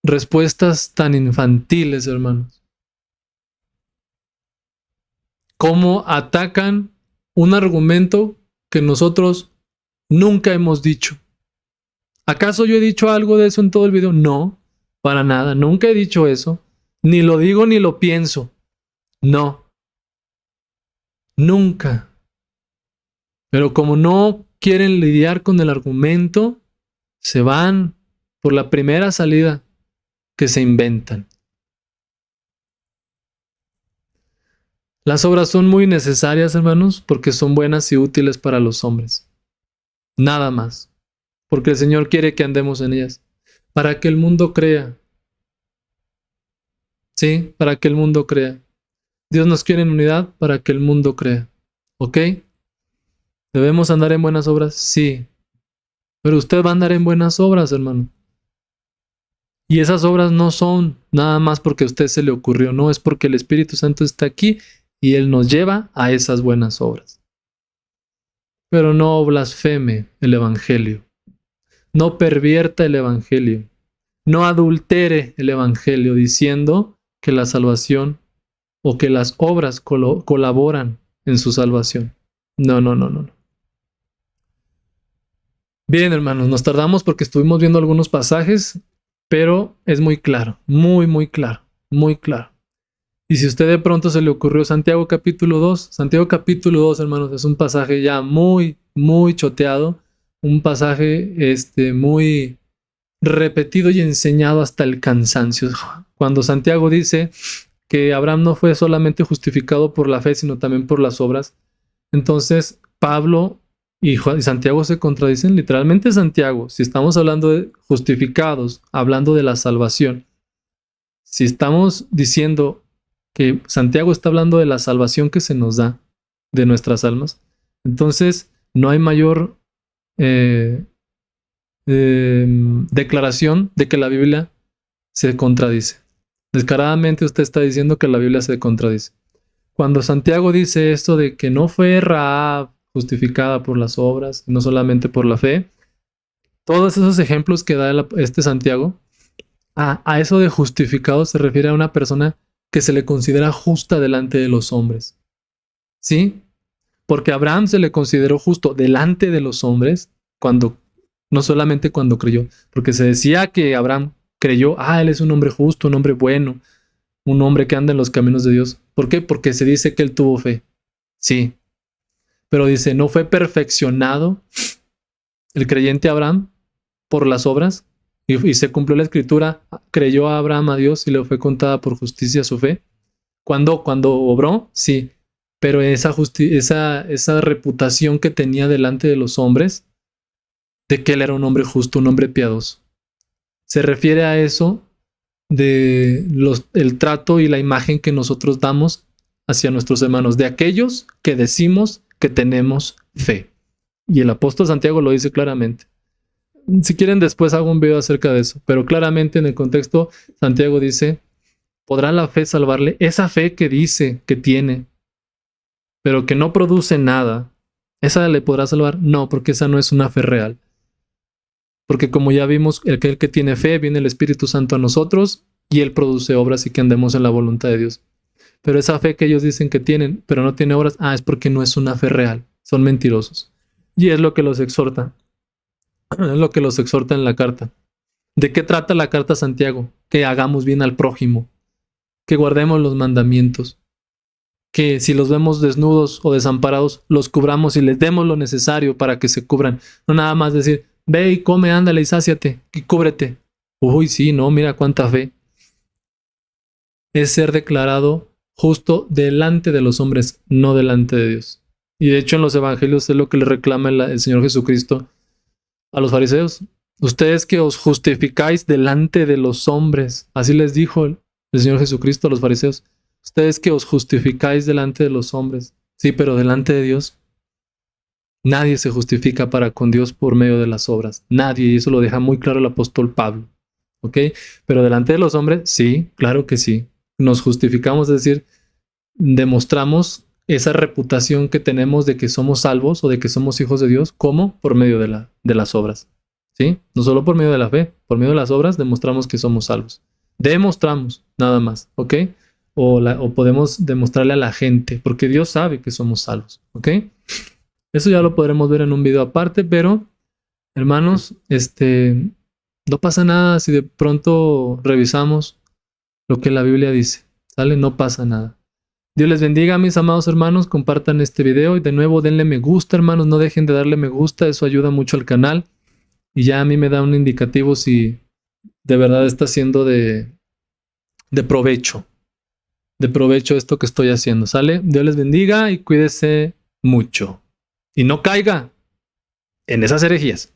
respuestas tan infantiles, hermanos. Cómo atacan un argumento que nosotros nunca hemos dicho. ¿Acaso yo he dicho algo de eso en todo el video? No, para nada. Nunca he dicho eso. Ni lo digo ni lo pienso. No. Nunca. Pero como no quieren lidiar con el argumento, se van por la primera salida que se inventan. Las obras son muy necesarias, hermanos, porque son buenas y útiles para los hombres. Nada más. Porque el Señor quiere que andemos en ellas. Para que el mundo crea. Sí, para que el mundo crea. Dios nos quiere en unidad para que el mundo crea. ¿Ok? ¿Debemos andar en buenas obras? Sí. Pero usted va a andar en buenas obras, hermano. Y esas obras no son nada más porque a usted se le ocurrió, no, es porque el Espíritu Santo está aquí y Él nos lleva a esas buenas obras. Pero no blasfeme el Evangelio. No pervierta el Evangelio. No adultere el Evangelio diciendo que la salvación o que las obras colaboran en su salvación. No, no, no, no. Bien, hermanos, nos tardamos porque estuvimos viendo algunos pasajes, pero es muy claro, muy, muy claro, muy claro. Y si a usted de pronto se le ocurrió Santiago capítulo 2, Santiago capítulo 2, hermanos, es un pasaje ya muy, muy choteado, un pasaje muy repetido y enseñado hasta el cansancio. Cuando Santiago dice que Abraham no fue solamente justificado por la fe, sino también por las obras, entonces Pablo y Santiago se contradicen. Literalmente Santiago, si estamos hablando de justificados, hablando de la salvación, si estamos diciendo que Santiago está hablando de la salvación que se nos da de nuestras almas, entonces no hay mayor declaración de que la Biblia se contradice. Descaradamente usted está diciendo que la Biblia se contradice. cuando Santiago dice esto de que no fue Rahab justificada por las obras, no solamente por la fe, todos esos ejemplos que da este Santiago, a eso de justificado se refiere a una persona que se le considera justa delante de los hombres. ¿Sí? Porque a Abraham se le consideró justo delante de los hombres cuando, no solamente cuando creyó, porque se decía que Abraham creyó, él es un hombre justo, un hombre bueno, un hombre que anda en los caminos de Dios. ¿Por qué? Porque se dice que él tuvo fe. Sí. Pero dice, no fue perfeccionado el creyente Abraham por las obras, y se cumplió la escritura, creyó a Abraham a Dios y le fue contada por justicia su fe. Cuando obró, sí, pero esa reputación que tenía delante de los hombres, de que él era un hombre justo, un hombre piadoso, se refiere a eso de el trato y la imagen que nosotros damos hacia nuestros hermanos, de aquellos que decimos que tenemos fe. Y el apóstol Santiago lo dice claramente. Si quieren, después hago un video acerca de eso, pero claramente en el contexto, Santiago dice, ¿podrá la fe salvarle? Esa fe que dice que tiene, pero que no produce nada, ¿esa le podrá salvar? No, porque esa no es una fe real. Porque como ya vimos, el que tiene fe, viene el Espíritu Santo a nosotros y Él produce obras y que andemos en la voluntad de Dios. Pero esa fe que ellos dicen que tienen, pero no tiene obras, es porque no es una fe real. Son mentirosos. Y es lo que los exhorta. Es lo que los exhorta en la carta. ¿De qué trata la carta a Santiago? Que hagamos bien al prójimo, que guardemos los mandamientos, que si los vemos desnudos o desamparados, los cubramos y les demos lo necesario para que se cubran. No nada más decir, ve y come, ándale y sáciate y cúbrete. Uy, sí, no, mira cuánta fe. Es ser declarado justo delante de los hombres, no delante de Dios. Y de hecho en los evangelios es lo que le reclama el Señor Jesucristo a los fariseos. Ustedes que os justificáis delante de los hombres, así les dijo el Señor Jesucristo a los fariseos. Ustedes que os justificáis delante de los hombres, sí, pero delante de Dios, nadie se justifica para con Dios por medio de las obras. Nadie, y eso lo deja muy claro el apóstol Pablo. ¿Ok? Pero delante de los hombres, sí, claro que sí. Nos justificamos, es decir, demostramos esa reputación que tenemos de que somos salvos o de que somos hijos de Dios, ¿cómo? Por medio de las obras. ¿Sí? No solo por medio de la fe, por medio de las obras demostramos que somos salvos. Demostramos, nada más, ¿ok? O podemos demostrarle a la gente, porque Dios sabe que somos salvos, ¿ok? Eso ya lo podremos ver en un video aparte, pero, hermanos, no pasa nada si de pronto revisamos lo que la Biblia dice, ¿sale? No pasa nada. Dios les bendiga, mis amados hermanos, compartan este video y de nuevo denle me gusta, hermanos, no dejen de darle me gusta, eso ayuda mucho al canal y ya a mí me da un indicativo si de verdad está siendo de provecho esto que estoy haciendo, ¿sale? Dios les bendiga y cuídese mucho y no caiga en esas herejías.